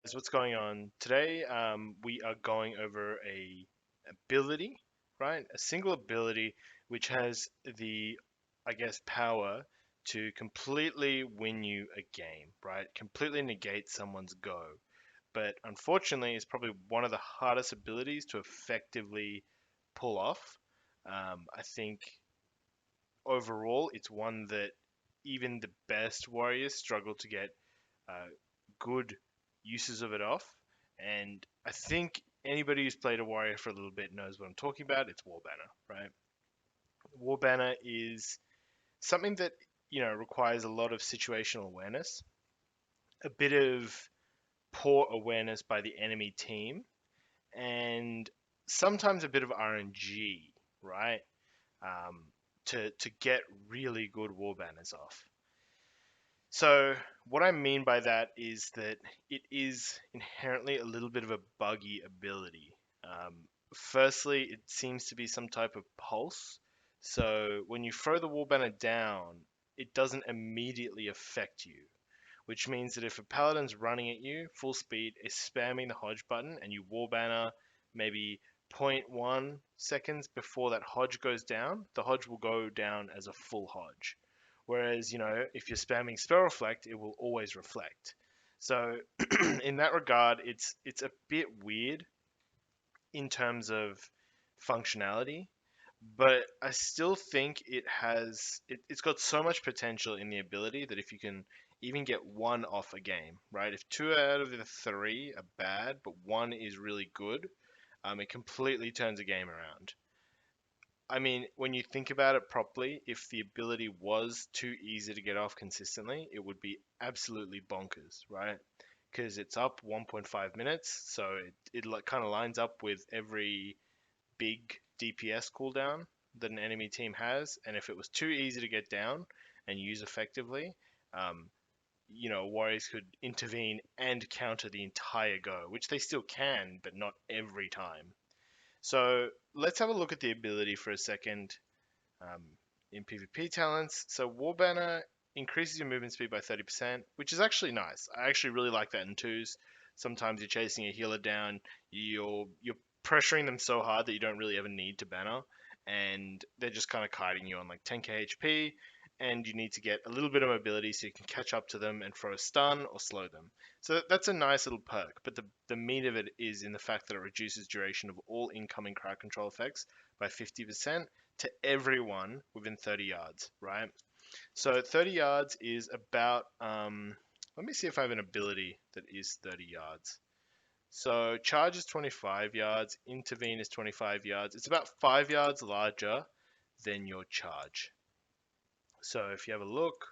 Is what's going on today? We are going over a ability, right? A single ability which has the, I guess, power to completely win you a game, right? Completely negate someone's go. But unfortunately, it's probably one of the hardest abilities to effectively pull off. I think overall, it's one that even the best warriors struggle to get uh, good uses of it off. And I think anybody who's played a warrior for a little bit knows what I'm talking about. It's War Banner, right? War Banner is something that requires a lot of situational awareness, a bit of poor awareness by the enemy team, and sometimes a bit of RNG, right? Um, to get really good war banners off. So, what I mean by that is that it is inherently a little bit of a buggy ability. Firstly, it seems to be some type of pulse. So, when you throw the wall banner down, it doesn't immediately affect you, which means that if a paladin's running at you full speed, is spamming the Hodge button, and you wall banner maybe zero point 0.1 seconds before that Hodge goes down, the Hodge will go down as a full Hodge. Whereas, if you're spamming spell reflect, it will always reflect. So in that regard, it's a bit weird in terms of functionality, but I still think it's got so much potential in the ability that if you can even get one off a game, right? If two out of the three are bad, but one is really good, it completely turns a game around. I mean, when you think about it properly, if the ability was too easy to get off consistently, it would be absolutely bonkers, right? Because it's up 1.5 minutes, so it like kind of lines up with every big DPS cooldown that an enemy team has, and if it was too easy to get down and use effectively, um, warriors could intervene and counter the entire go, which they still can, but not every time. So let's have a look at the ability for a second um, in PvP talents. So Warbanner increases your movement speed by 30%, which is actually nice. I actually really like that in twos. Sometimes you're chasing a healer down, you're pressuring them so hard that you don't really ever need to banner, and they're just kind of kiting you on like 10k HP, and you need to get a little bit of mobility so you can catch up to them and throw a stun or slow them. So that's a nice little perk, but the meat of it is in the fact that it reduces duration of all incoming crowd control effects by 50%, to everyone within 30 yards, right? So 30 yards is about, let me see if I have an ability that is 30 yards. So charge is 25 yards, intervene is 25 yards. It's about 5 yards larger than your charge. So if you have a look,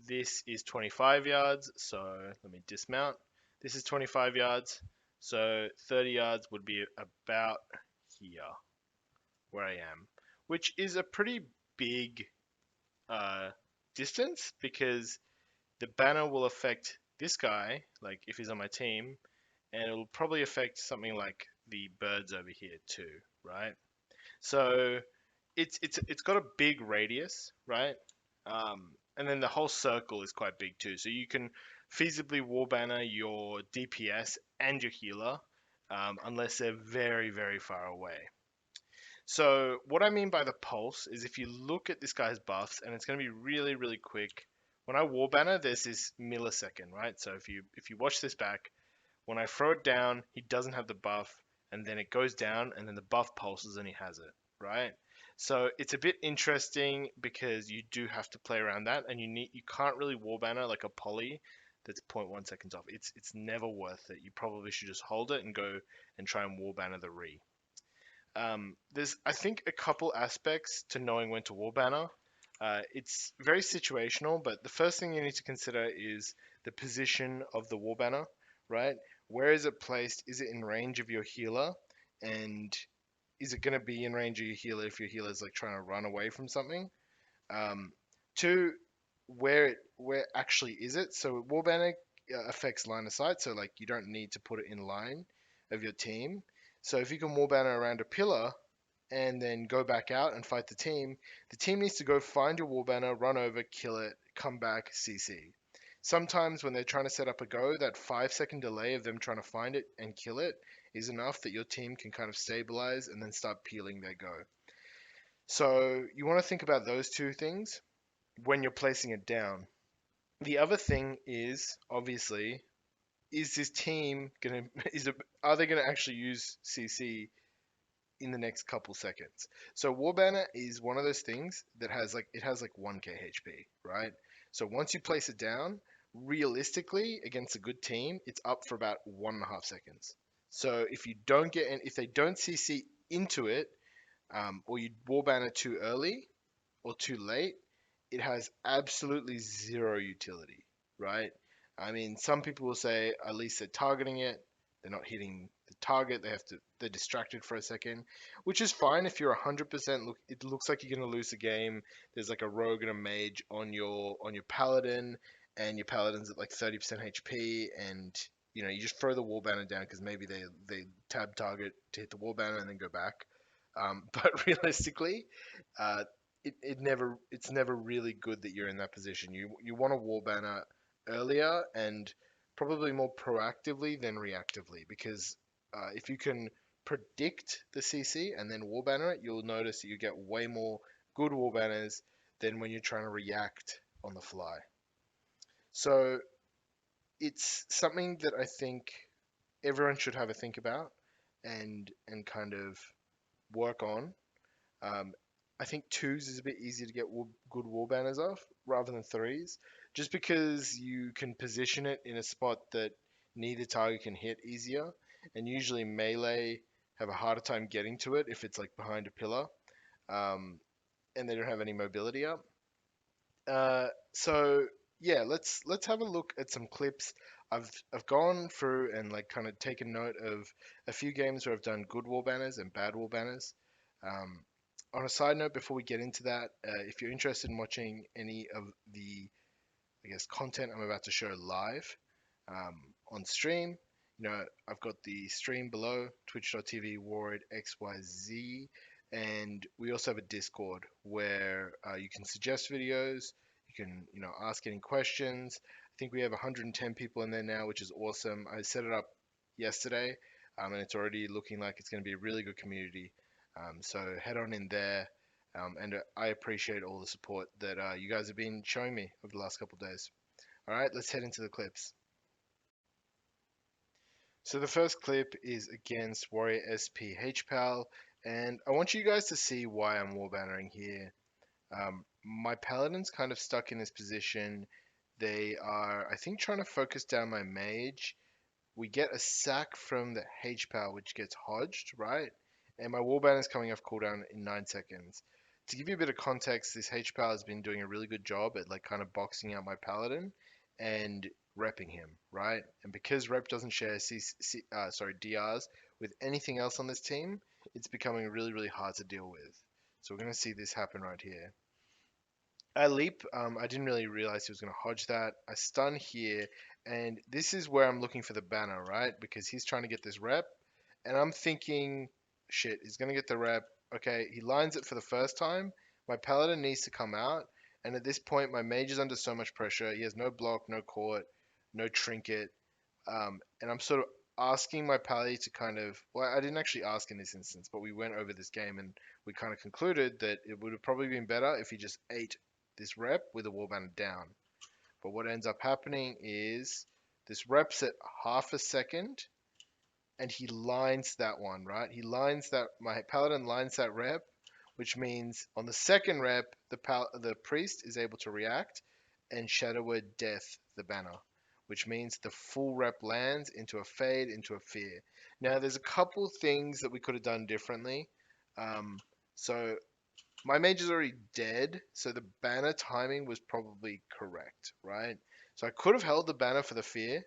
this is 25 yards. So let me dismount. This is 25 yards. So 30 yards would be about here where I am, which is a pretty big uh, distance because the banner will affect this guy, like if he's on my team, and it'll probably affect something like the birds over here too, right? So it's got a big radius, right? And then the whole circle is quite big too. So you can feasibly wall banner your DPS and your healer, unless they're very, very far away. So what I mean by the pulse is if you look at this guy's buffs, and it's going to be really, really quick. When I wall banner, there's this millisecond, right? So if you watch this back, when I throw it down, he doesn't have the buff, and then it goes down, and then the buff pulses and he has it, right? So it's a bit interesting because you do have to play around that, and you can't really wall banner like a poly that's zero point 0.1 seconds off. It's never worth it. You probably should just hold it and go and try and wall banner the re. There's, I think, a couple aspects to knowing when to wall banner. It's very situational, but the first thing you need to consider is the position of the wall banner, right? Where is it placed? Is it in range of your healer? And is it going to be in range of your healer if your healer is like trying to run away from something? Um, Two, where actually is it? So wall banner affects line of sight, so like you don't need to put it in line of your team. So if you can wall banner around a pillar and then go back out and fight the team needs to go find your wall banner, run over, kill it, come back, CC. Sometimes when they're trying to set up a go, that 5 second delay of them trying to find it and kill it is enough that your team can kind of stabilize and then start peeling their go. So you want to think about those two things when you're placing it down. The other thing is obviously, is this team gonna are they gonna actually use CC in the next couple seconds? So Warbanner is one of those things that has like 1k HP, right? So once you place it down, realistically against a good team, it's up for about 1.5 seconds. So if they don't CC into it, or you Warbanner too early or too late, it has absolutely zero utility, right? I mean, some people will say at least they're targeting it, they're not hitting the target, they're distracted for a second, which is fine if you're 100% it looks like you're going to lose the game. There's like a rogue and a mage on your paladin, and your paladin's at like 30% HP, and you just throw the wall banner down because maybe they tab target to hit the wall banner and then go back. But realistically, uh, it's never really good that you're in that position. You want a wall banner earlier and probably more proactively than reactively, because if you can predict the CC and then wall banner it, you'll notice that you get way more good wall banners than when you're trying to react on the fly. So it's something that I think everyone should have a think about and kind of work on. Um, I think twos is a bit easier to get good wall banners off rather than threes, just because you can position it in a spot that neither target can hit easier, and usually melee have a harder time getting to it if it's like behind a pillar, um, and they don't have any mobility up. So yeah, let's have a look at some clips. I've gone through and like kind of taken note of a few games where I've done good wall banners and bad wall banners. Um, on a side note, before we get into that, if you're interested in watching any of the content I'm about to show live on stream. I've got the stream below, twitch.tv warredxyz, and we also have a Discord where you can suggest videos, you can, ask any questions. I think we have 110 people in there now, which is awesome. I set it up yesterday, and it's already looking like it's going to be a really good community. So head on in there. And I appreciate all the support that you guys have been showing me over the last couple of days. All right, let's head into the clips. So the first clip is against Warrior SP HPAL, and I want you guys to see why I'm warbannering here. My paladin's kind of stuck in this position. They are, I think, trying to focus down my mage. We get a sack from the H power, which gets hodged, right? And my warband is coming off cooldown in 9 seconds. To give you a bit of context, this H power has been doing a really good job at like kind of boxing out my paladin and repping him, right? And because rep doesn't share DRs with anything else on this team, it's becoming really, really hard to deal with. So we're going to see this happen right here. I leap. I didn't really realize he was going to hodge that. I stun here, and this is where I'm looking for the banner, right? Because he's trying to get this rep, and I'm thinking, shit, he's going to get the rep. Okay, he lines it for the first time. My paladin needs to come out, and at this point, my mage is under so much pressure. He has no block, no court, no trinket, and I'm sort of asking my pally to kind of. Well, I didn't actually ask in this instance, but we went over this game and we kind of concluded that it would have probably been better if he just ate this rep with a warband down. But what ends up happening is this rep's at half a second, and he lines that one, right? My paladin lines that rep, which means on the second rep, the priest is able to react and Shadow Word Death the banner, which means the full rep lands into a fade, into a fear. Now, there's a couple things that we could have done differently. So my mage is already dead, so the banner timing was probably correct, right? So I could have held the banner for the fear,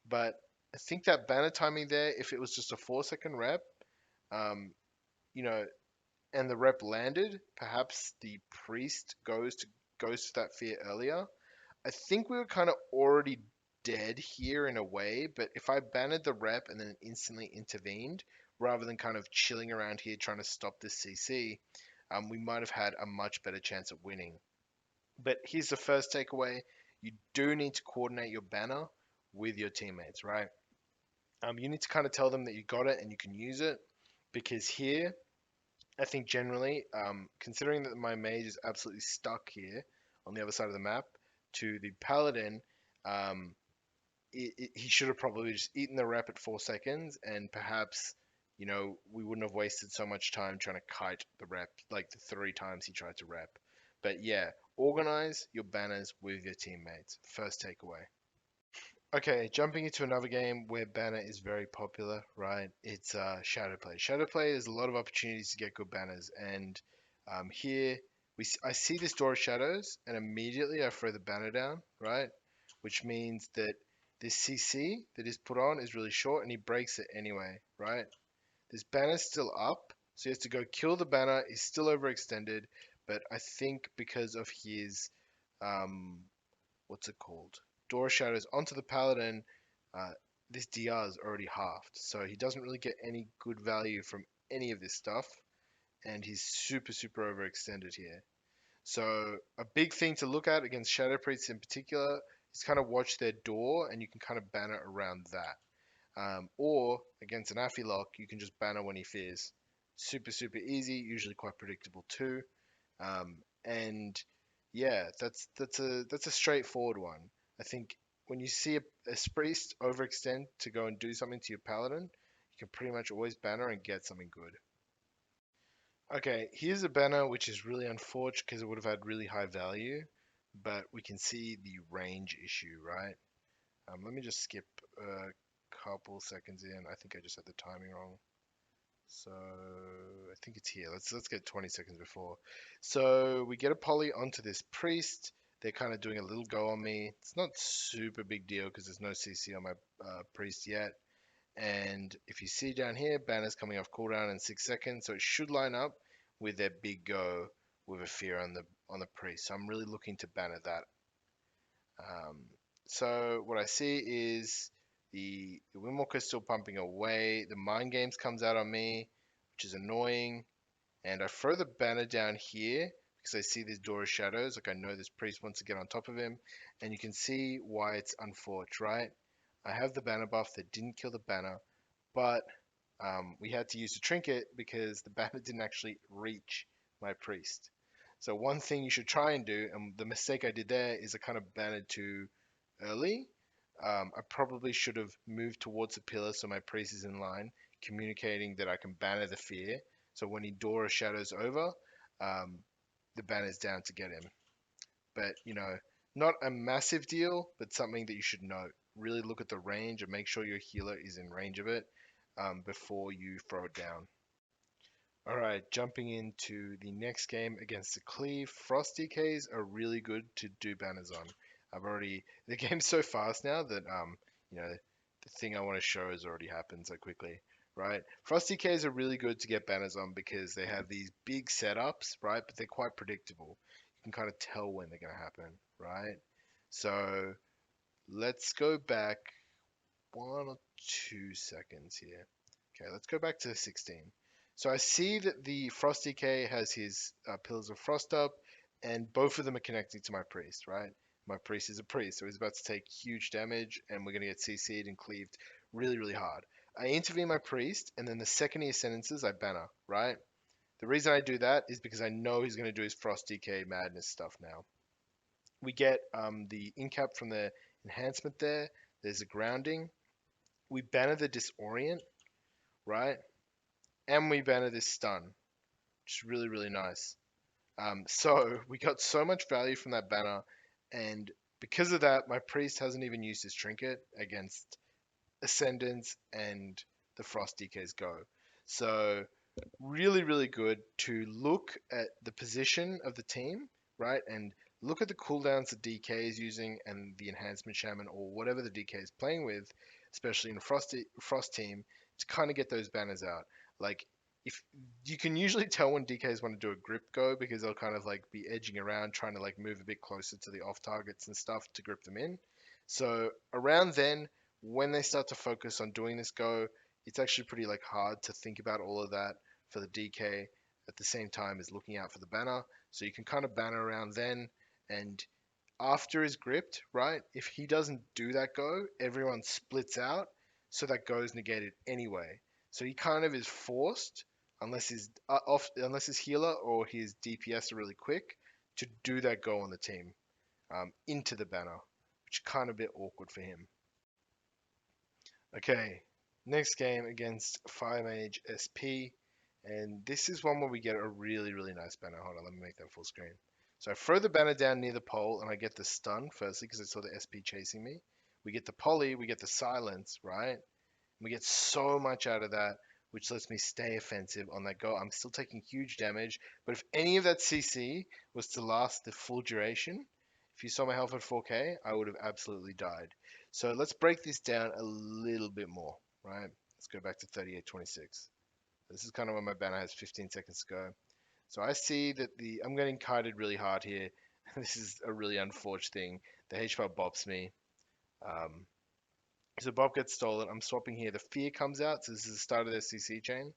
but I think that banner timing there, if it was just a 4 second rep, um, you know, and the rep landed, perhaps the priest goes to that fear earlier. I think we were kind of already dead here in a way, but if I banned the rep and then instantly intervened, rather than kind of chilling around here trying to stop this CC, we might have had a much better chance at winning. But here's the first takeaway. you do need to coordinate your banner with your teammates, right? You need to kind of tell them that you got it and you can use it, because here, I think generally, considering that my mage is absolutely stuck here on the other side of the map to the paladin, um, he should have probably just eaten the rep at 4 seconds, and perhaps, we wouldn't have wasted so much time trying to kite the rep like the 3 times he tried to rep. But yeah, organize your banners with your teammates. First takeaway. Okay, jumping into another game where banner is very popular, right? It's Shadowplay. Shadowplay, there's a lot of opportunities to get good banners, and here I see this Door of Shadows, and immediately I throw the banner down, right? Which means that this CC that is put on is really short, and he breaks it anyway, right? This banner's still up, so he has to go kill the banner. He's still overextended, but I think because of his um, what's it called? Door Shadows onto the Paladin, uh, this DR is already halved, so he doesn't really get any good value from any of this stuff, and he's super, super overextended here. So a big thing to look at against Shadow Priests in particular is kind of watch their door, and you can kind of banner around that. Or against an Affilock, you can just banner when he fears. Super, super easy, usually quite predictable too. And yeah, that's a straightforward one. I think when you see a priest overextend to go and do something to your paladin, you can pretty much always banner and get something good. Okay, here's a banner which is really unfortunate because it would have had really high value, but we can see the range issue, right? Let me just skip a couple seconds in. I think I just had the timing wrong. So I think it's here. Let's get 20 seconds before. So we get a poly onto this priest. They're kind of doing a little go on me. It's not super big deal because there's no CC on my priest yet. And if you see down here, banner's coming off cooldown in 6 seconds, so it should line up with their big go with a fear on the priest. So I'm really looking to banner that. Um, so what I see is the windwalker still pumping away. The mind games comes out on me, which is annoying. And I throw the banner down here because I see this door of shadows. Like I know this priest wants to get on top of him, and you can see why it's unfortunate, right? I have the banner buff that didn't kill the banner, but we had to use the trinket because the banner didn't actually reach my priest. So one thing you should try and do, and the mistake I did there is I kind of bannered too early. I probably should have moved towards the pillar so my priest is in line, communicating that I can banner the fear. So when he Dora shadows over, um, the banner's down to get him. But not a massive deal, but something that you should note. Really look at the range and make sure your healer is in range of it before you throw it down. All right, jumping into the next game against the Cleave. Frost DKs are really good to do banners on. The game's so fast now that the thing I want to show has already happened so quickly, right? Frost DKs are really good to get banners on because they have these big setups, right? But they're quite predictable. You can kind of tell when they're going to happen, right? So let's go back 1 or 2 seconds here. Okay, let's go back to 16. So I see that the Frost DK has his Pillars of Frost up, and both of them are connecting to my priest, right? My priest is a priest, so he's about to take huge damage, and we're going to get CC'd and cleaved really, really hard. I intervene my priest, and then the second he ascendances, I banner, right? The reason I do that is because I know he's going to do his Frost DK madness stuff now. We get the incap from the enhancement there. There's a grounding. We banner the disorient, right? And we banner this stun, which is really, really nice. So we got so much value from that banner, and because of that, my priest hasn't even used his trinket against Ascendants and the Frost DKs go. So really, really good to look at the position of the team, right? And look at the cooldowns that DK is using and the enhancement shaman or whatever the DK is playing with, especially in a Frost team, to kind of get those banners out. Like if you can usually tell when DKs want to do a grip go because they'll kind of like be edging around trying to like move a bit closer to the off targets and stuff to grip them in. So around then, when they start to focus on doing this go, it's actually pretty like hard to think about all of that for the DK at the same time as looking out for the banner. So you can kind of banner around then, and after is gripped, right? If he doesn't do that go, everyone splits out, so that go is negated anyway. So he kind of is forced, unless his healer or his DPS are really quick, to do that go on the team into the banner, which is kind of a bit awkward for him. Okay, next game against Fire Mage SP, and this is one where we get a really nice banner. Hold on, let me make that full screen. So I throw the banner down near the pole, and I get the stun firstly because I saw the SP chasing me. We get the poly, we get the silence, right? We get so much out of that, which lets me stay offensive on that go. I'm still taking huge damage, but if any of that CC was to last the full duration, if you saw my health at 4k, I would have absolutely died. So let's break this down a little bit more, right? Let's go back to 38:26. This is kind of when my banner has 15 seconds to go. So I see that I'm getting kited really hard here. This is a really unfortunate thing. The H-bar bops me. Um, so Bob gets stolen. I'm swapping here. The fear comes out. So this is the start of their CC chain.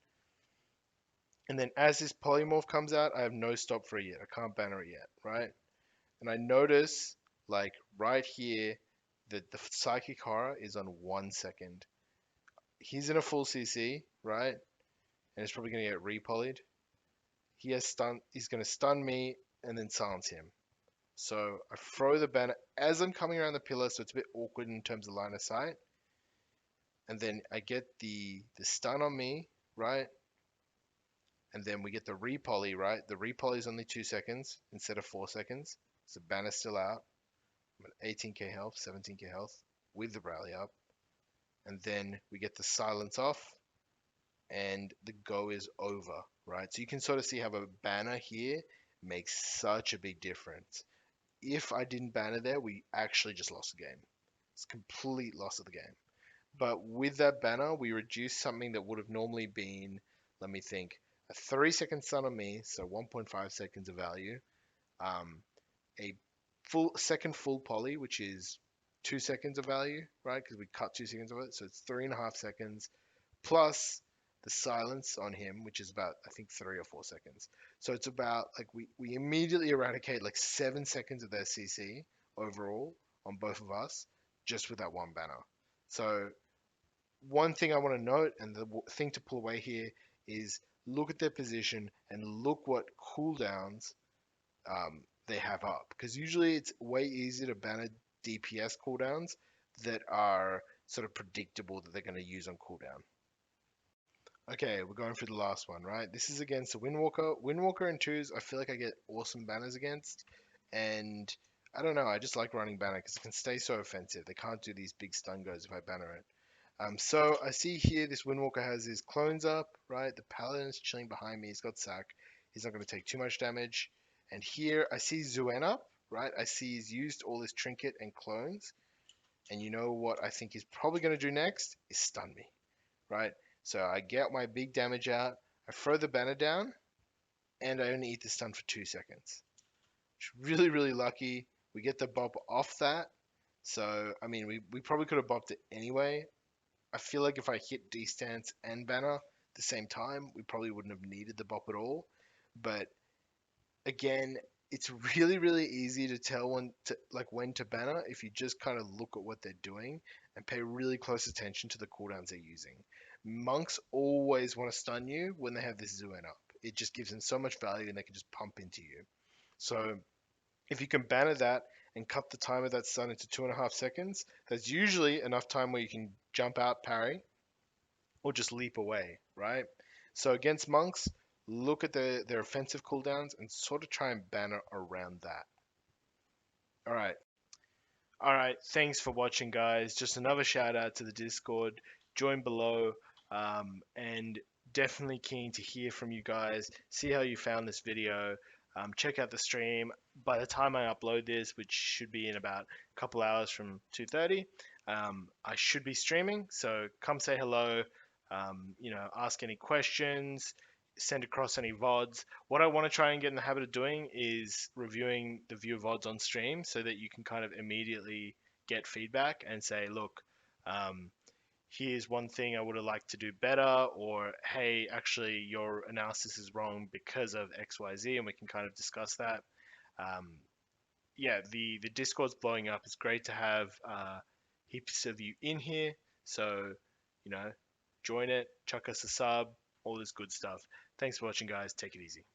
And then as this polymorph comes out, I have no stop for it yet. I can't banner it yet, right? And I notice, like right here, that the psychic horror is on 1 second. He's in a full CC, right? And it's probably gonna get repolyed. He has stun. He's gonna stun me and then silence him. So I throw the banner as I'm coming around the pillar, so it's a bit awkward in terms of line of sight. And then I get the stun on me, right? And then we get the repoly, right? The repoly is only 2 seconds instead of 4 seconds. So banner's still out. I'm at 18k health, 17k health with the rally up. And then we get the silence off and the go is over, right? So you can sort of see how a banner here makes such a big difference. If I didn't banner there, we actually just lost the game. It's complete loss of the game. But with that banner, we reduced something that would have normally been, let me think, a 3 second stun on me, so 1.5 seconds of value. A full poly, which is 2 seconds of value, right? Because we cut 2 seconds of it, so it's 3.5 seconds plus the silence on him, which is about I think 3 or 4 seconds. So it's about like we immediately eradicate like 7 seconds of their CC overall on both of us just with that one banner. So one thing I want to note and the thing to pull away here is look at their position and look what cooldowns they have up. Because usually it's way easier to ban DPS cooldowns that are sort of predictable that they're going to use on cooldown. Okay, we're going for the last one, right? This is against the Windwalker. Windwalker and twos, I feel like I get awesome banners against. And I don't know, I just like running banner because it can stay so offensive. They can't do these big stun goes if I banner it. So I see here this Windwalker has his clones up, right? The Paladin's chilling behind me. He's got sack. He's not going to take too much damage. And here I see Zuen up, right? I see he's used all his trinket and clones. And you know what I think he's probably going to do next is stun me, right? So I get my big damage out. I throw the banner down, and I only eat the stun for 2 seconds. Really lucky. We get the bop off that. So, I mean, we probably could have bopped it anyway. I feel like if I hit D-Stance and banner at the same time, we probably wouldn't have needed the bop at all. But again, it's really easy to tell when to banner if you just kind of look at what they're doing and pay really close attention to the cooldowns they're using. Monks always want to stun you when they have this Zuen up. It just gives them so much value and they can just pump into you. So if you can banner that and cut the time of that stun into 2.5 seconds, that's usually enough time where you can jump out, parry, or just leap away, right? So against monks, look at their offensive cooldowns and sort of try and banner around that. All right. All right. Thanks for watching, guys. Just another shout out to the Discord. Join below. And definitely keen to hear from you guys. See how you found this video. Check out the stream. By the time I upload this, which should be in about a couple hours from 2:30, I should be streaming. So come say hello. Ask any questions, send across any VODs. What I want to try and get in the habit of doing is reviewing the view VODs on stream so that you can kind of immediately get feedback and say, look, here's one thing I would have liked to do better, or hey, actually, your analysis is wrong because of XYZ, and we can kind of discuss that. Um, yeah, the Discord's blowing up. It's great to have heaps of you in here. So, you know, join it, chuck us a sub, all this good stuff. Thanks for watching, guys. Take it easy.